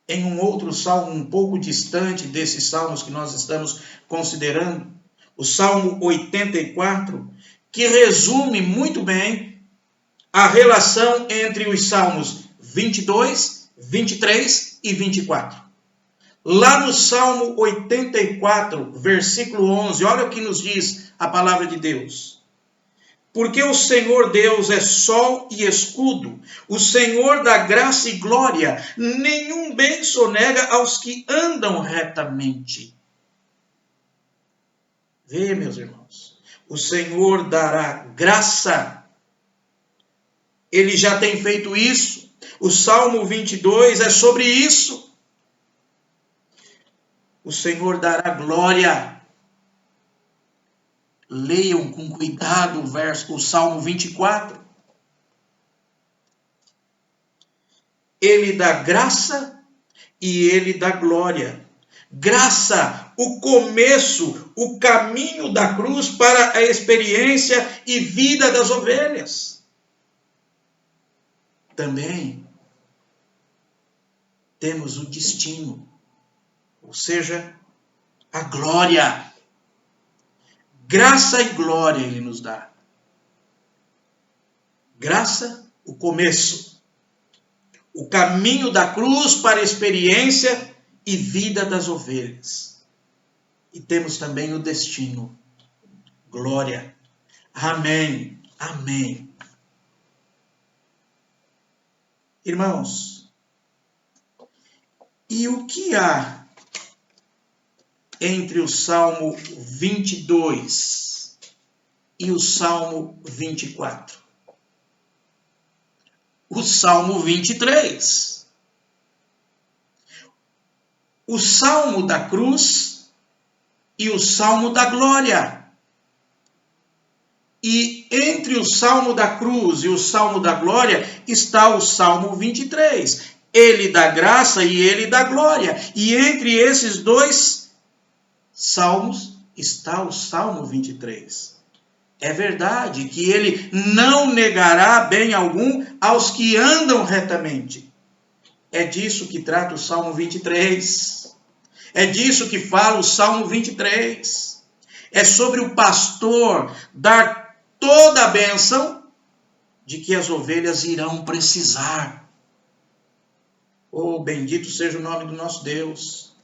em um outro salmo um pouco distante desses salmos que nós estamos considerando, o Salmo 84, que resume muito bem a relação entre os salmos 22, 23 e 24. Lá no Salmo 84, versículo 11, olha o que nos diz a palavra de Deus. Porque o Senhor Deus é sol e escudo, o Senhor dá graça e glória, nenhum bem sonega aos que andam retamente. Vê, meus irmãos, o Senhor dará graça, ele já tem feito isso, o Salmo 22 é sobre isso. O Senhor dará glória. Leiam com cuidado o Salmo 24. Ele dá graça e ele dá glória. Graça, o começo, o caminho da cruz para a experiência e vida das ovelhas. Também temos o destino, ou seja, a glória. Graça e glória ele nos dá. Graça, o começo. O caminho da cruz para a experiência e vida das ovelhas. E temos também o destino. Glória. Amém. Amém. Irmãos, e o que há entre o Salmo 22 e o Salmo 24? O Salmo 23. o Salmo da cruz e o Salmo da glória. E entre o Salmo da cruz e o Salmo da glória está o Salmo 23. Ele dá graça e ele dá glória. E entre esses dois salmos está o Salmo 23. É verdade que ele não negará bem algum aos que andam retamente. É disso que trata o Salmo 23. É disso que fala o Salmo 23. É sobre o pastor dar toda a bênção de que as ovelhas irão precisar. Oh, bendito seja o nome do nosso Deus.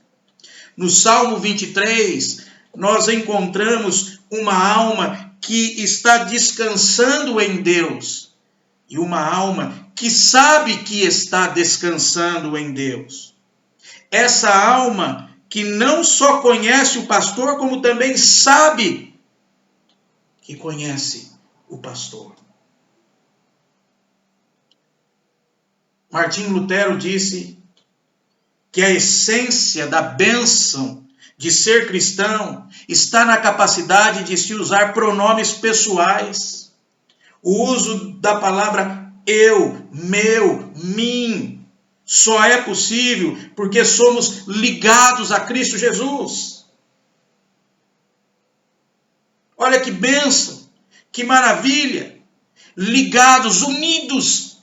No Salmo 23, nós encontramos uma alma que está descansando em Deus. E uma alma que sabe que está descansando em Deus. Essa alma que não só conhece o pastor, como também sabe que conhece o pastor. Martinho Lutero disse que a essência da bênção de ser cristão está na capacidade de se usar pronomes pessoais. O uso da palavra eu, meu, mim, só é possível porque somos ligados a Cristo Jesus. Olha que bênção, que maravilha, ligados, unidos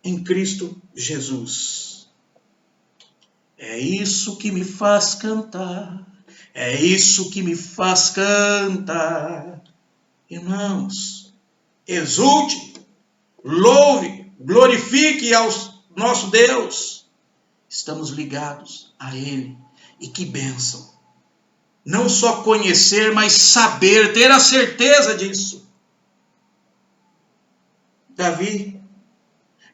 em Cristo Jesus. É isso que me faz cantar, é isso que me faz cantar. Irmãos, exulte, louve, glorifique ao nosso Deus. Estamos ligados a Ele, e que bênção. Não só conhecer, mas saber, ter a certeza disso. Davi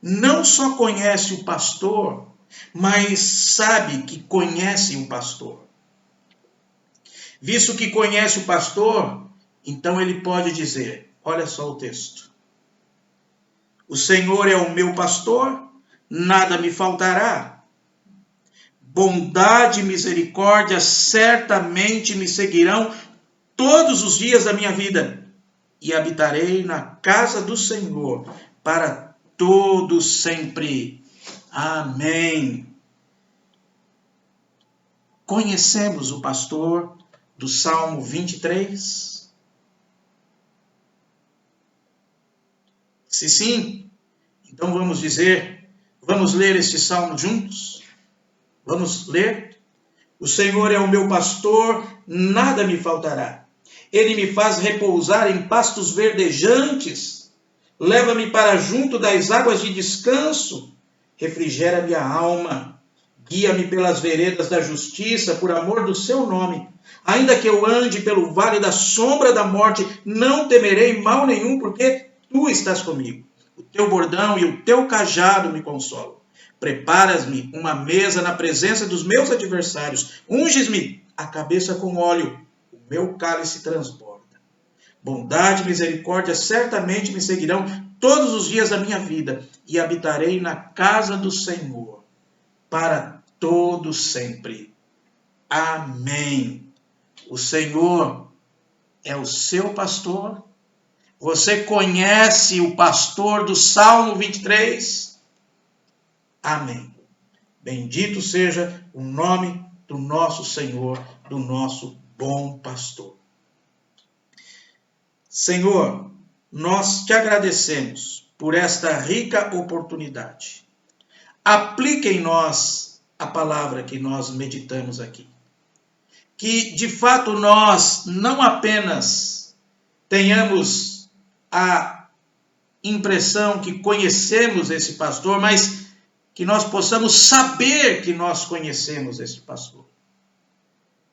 não só conhece o pastor, mas sabe que conhece o pastor. Visto que conhece o pastor, então ele pode dizer, olha só o texto. O Senhor é o meu pastor, nada me faltará. Bondade e misericórdia certamente me seguirão todos os dias da minha vida, e habitarei na casa do Senhor para todo sempre. Amém. Conhecemos o pastor do Salmo 23? Se sim, então vamos ler este salmo juntos? Vamos ler? O Senhor é o meu pastor, nada me faltará. Ele me faz repousar em pastos verdejantes. Leva-me para junto das águas de descanso. Refrigera minha alma. Guia-me pelas veredas da justiça, por amor do seu nome. Ainda que eu ande pelo vale da sombra da morte, não temerei mal nenhum, porque tu estás comigo. O teu bordão e o teu cajado me consolam. Preparas-me uma mesa na presença dos meus adversários. Unges-me a cabeça com óleo. O meu cálice transborda. Bondade e misericórdia certamente me seguirão todos os dias da minha vida. E habitarei na casa do Senhor para todo sempre. Amém. O Senhor é o seu pastor. Você conhece o pastor do Salmo 23? Amém. Bendito seja o nome do nosso Senhor, do nosso bom pastor. Senhor, nós te agradecemos por esta rica oportunidade. Aplique em nós a palavra que nós meditamos aqui. Que, de fato, nós não apenas tenhamos a impressão que conhecemos esse pastor, mas que nós possamos saber que nós conhecemos esse pastor,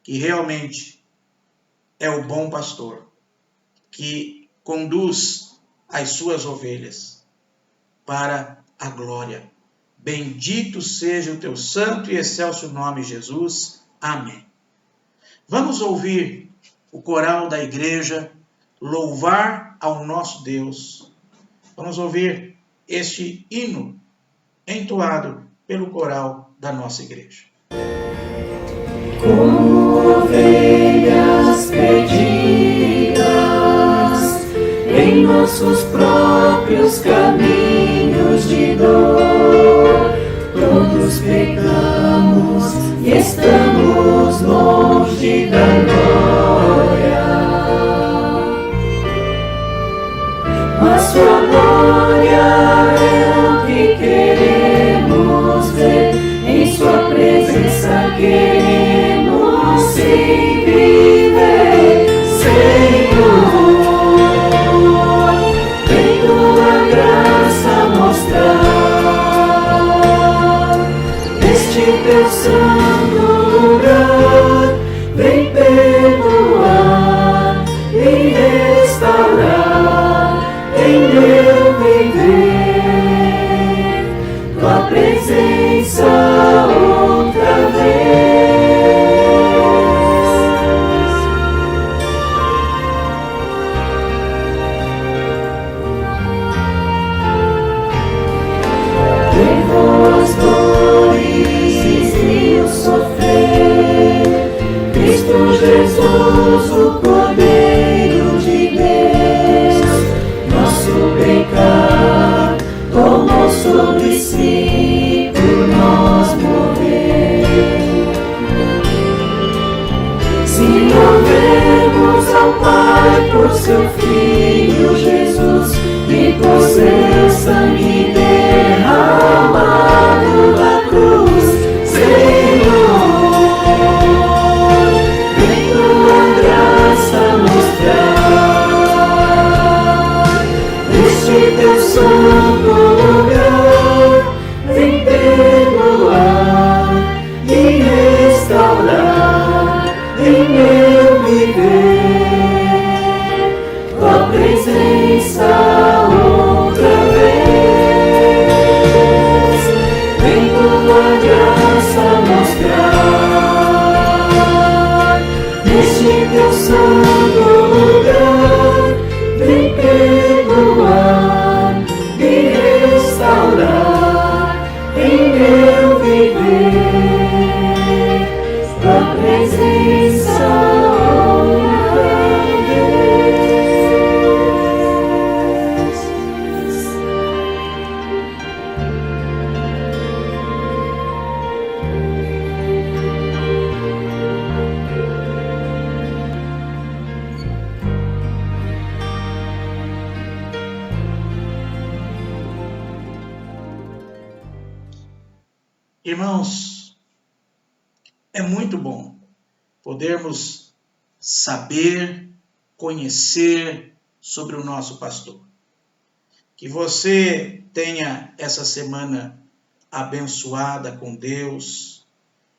que realmente é o bom pastor, que conduz as suas ovelhas para a glória. Bendito seja o teu santo e excelso nome, Jesus. Amém. Vamos ouvir o coral da igreja louvar ao nosso Deus. Vamos ouvir este hino entoado pelo coral da nossa igreja. nossos próprios caminhos de dor. Todos pecamos e estamos longe da glória. Mas sua glória é o que queremos ver, em sua presença queremos sim viver, Senhor. Vem tua graça mostrar este teu santo lugar, vem perdoar e restaurar em meu viver tua presença outra vez. Levou as dores e o sofrer, Cristo Jesus, o Cordeiro de Deus, nosso pecado tomou sobre si por nós morrer. Se louvemos ao Pai por seu Filho Jesus e por seu sangue derramado na cruz, Senhor, vem tua graça mostrar este teu santo lugar, vem perdoar e restaurar em meu viver tua presença outra vez. Vem tua graça mostrar neste teu santo lugar, vem perdoar e restaurar em meu viver tua presença outra vez. Irmãos, é muito bom podermos saber, conhecer sobre o nosso pastor. Que você tenha essa semana abençoada com Deus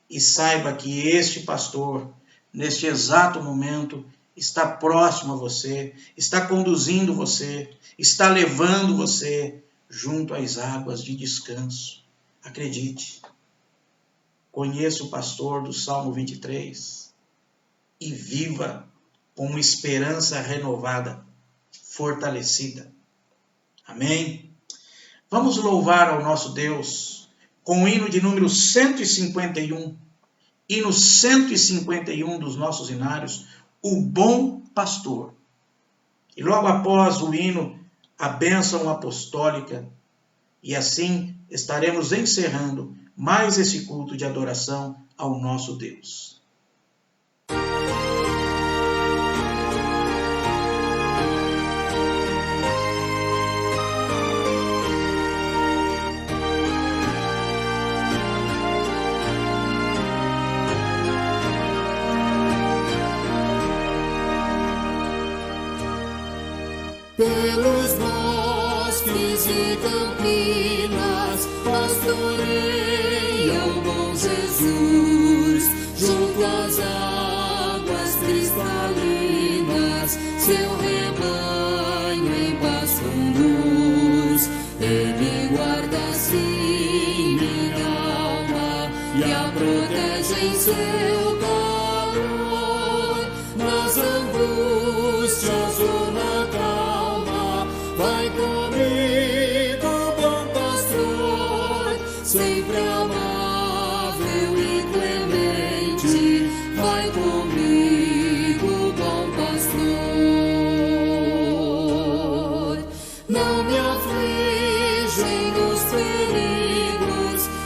e saiba que este pastor, neste exato momento, está próximo a você, está conduzindo você, está levando você junto às águas de descanso. Acredite. Conheça o pastor do Salmo 23 e viva com uma esperança renovada, fortalecida. Amém? Vamos louvar ao nosso Deus com o hino de número 151, hino 151 dos nossos hinários, o bom pastor. E logo após o hino, a bênção apostólica, e assim estaremos encerrando mais esse culto de adoração ao nosso Deus. Pelos bosques e campinas, pastoreia o bom Jesus, junto às águas cristalinas, seu rebanho em paz conduz. Ele guarda assim minha alma e a protege em seu calor, nas angústias ou na calma, vai comigo, bom pastor, sempre amável e clemente, vai comigo, bom pastor.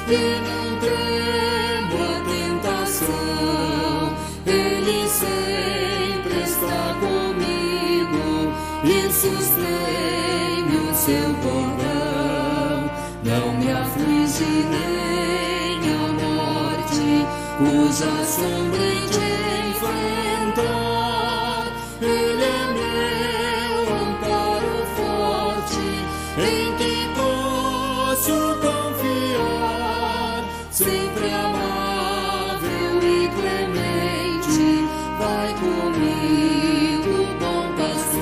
e não temo a tentação. Ele sempre está comigo e sustém o seu cordão. Não me aflige nem a morte, cuja sombra em te enfrentar. Ele é meu amparo forte, em que posso confiar. Sempre amável e clemente, vai comigo, bom pastor.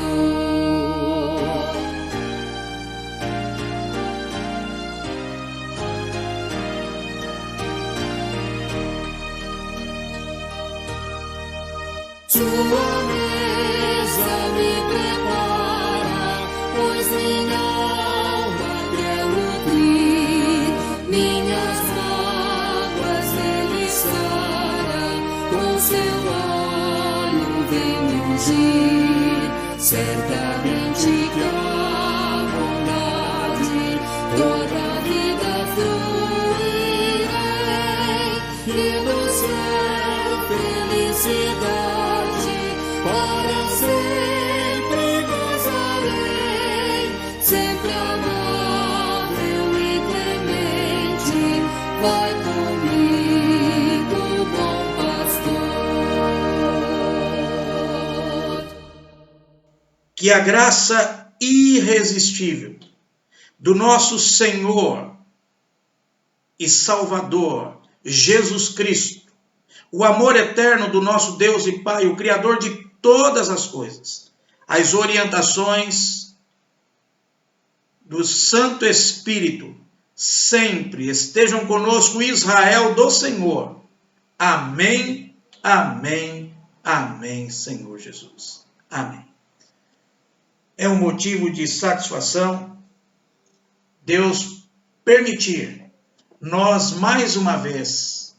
Sua mesa me prepara, pois minha alma quer nutrir. Minhas mágoas ele sara, com seu óleo vem ungir. Certamente que a bondade toda a vida fluirei, e no céu felicidade para sempre gozarei. Sempre amável e clemente, vai comigo, bom pastor. Que a graça irresistível do nosso Senhor e Salvador Jesus Cristo, o amor eterno do nosso Deus e Pai, o Criador de todas as coisas, as orientações do Santo Espírito sempre estejam conosco, Israel do Senhor. Amém, amém, amém, Senhor Jesus. Amém. É um motivo de satisfação Deus permitir nós mais uma vez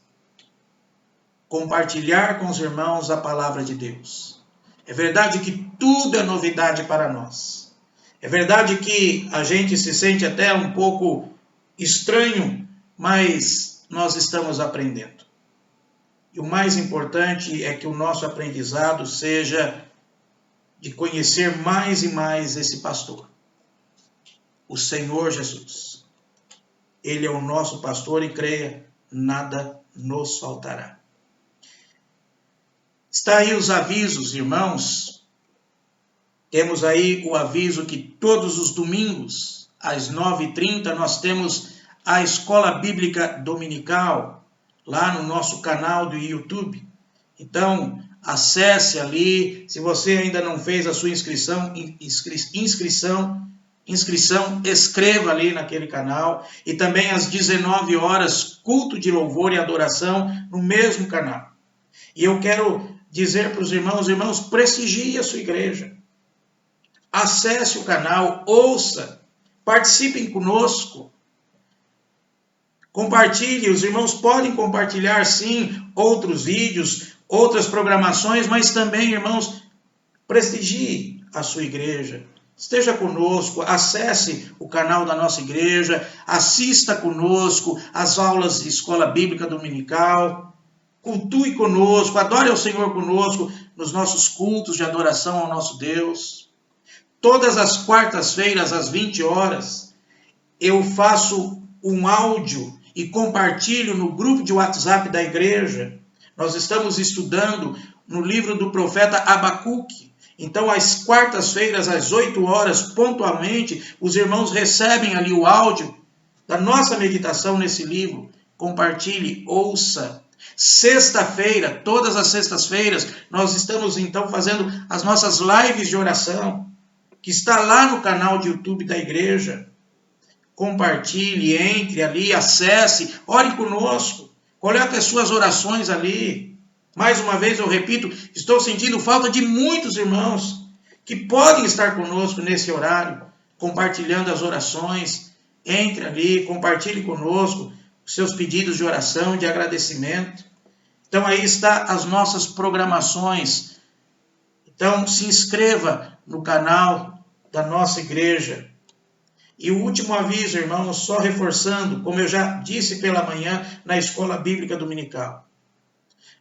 compartilhar com os irmãos a palavra de Deus. É verdade que tudo é novidade para nós. É verdade que a gente se sente até um pouco estranho, mas nós estamos aprendendo. E o mais importante é que o nosso aprendizado seja de conhecer mais e mais esse pastor, o Senhor Jesus. Ele é o nosso pastor e creia, nada nos faltará. Está aí os avisos, irmãos. Temos aí o aviso que todos os domingos, às 9h30, nós temos a Escola Bíblica Dominical, lá no nosso canal do YouTube. Então, acesse ali. Se você ainda não fez a sua inscrição, escreva ali naquele canal. E também às 19 horas, culto de louvor e adoração no mesmo canal. E eu quero dizer para os irmãos, prestigie a sua igreja. Acesse o canal, ouça, participem conosco. Compartilhe, os irmãos podem compartilhar sim outros vídeos, outras programações, mas também, irmãos, prestigie a sua igreja. Esteja conosco, acesse o canal da nossa igreja, assista conosco às aulas de Escola Bíblica Dominical, cultue conosco, adore ao Senhor conosco nos nossos cultos de adoração ao nosso Deus. Todas as quartas-feiras, às 20 horas, eu faço um áudio e compartilho no grupo de WhatsApp da igreja. Nós estamos estudando no livro do profeta Abacuque. Então, às quartas-feiras, às 8 horas, pontualmente, os irmãos recebem ali o áudio da nossa meditação nesse livro. Compartilhe, ouça. Sexta-feira, todas as sextas-feiras, nós estamos então fazendo as nossas lives de oração, que está lá no canal de YouTube da igreja. Compartilhe, entre ali, acesse, ore conosco, coloque as suas orações ali. Mais uma vez eu repito, estou sentindo falta de muitos irmãos que podem estar conosco nesse horário, compartilhando as orações. Entre ali, compartilhe conosco os seus pedidos de oração, de agradecimento. Então aí está as nossas programações. Então se inscreva no canal da nossa igreja. E o último aviso, irmãos, só reforçando, como eu já disse pela manhã na Escola Bíblica Dominical.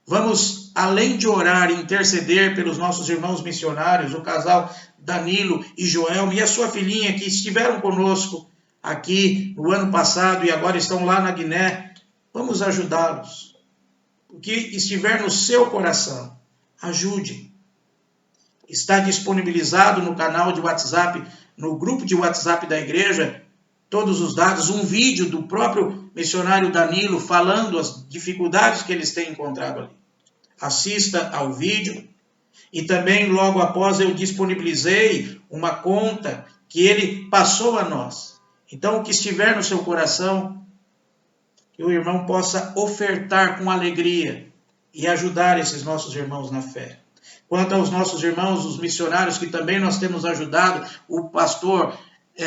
Vamos, além de orar e interceder pelos nossos irmãos missionários, o casal Danilo e Joelma e a sua filhinha que estiveram conosco aqui no ano passado e agora estão lá na Guiné, vamos ajudá-los. O que estiver no seu coração, ajude. Está disponibilizado no canal de WhatsApp, no grupo de WhatsApp da igreja, todos os dados, um vídeo do próprio missionário Danilo falando as dificuldades que eles têm encontrado ali. Assista ao vídeo e também logo após eu disponibilizei uma conta que ele passou a nós. Então o que estiver no seu coração, que o irmão possa ofertar com alegria e ajudar esses nossos irmãos na fé. Quanto aos nossos irmãos, os missionários que também nós temos ajudado, o pastor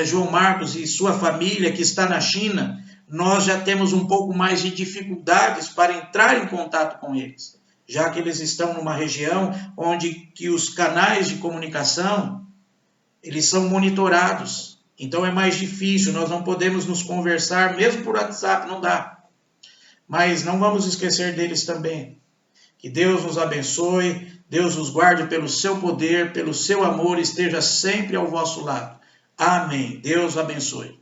João Marcos e sua família que está na China, nós já temos um pouco mais de dificuldades para entrar em contato com eles, já que eles estão numa região onde que os canais de comunicação, eles são monitorados. Então é mais difícil, nós não podemos nos conversar, mesmo por WhatsApp, não dá. Mas não vamos esquecer deles também. Que Deus nos abençoe, Deus os guarde pelo seu poder, pelo seu amor, esteja sempre ao vosso lado. Amém. Deus abençoe.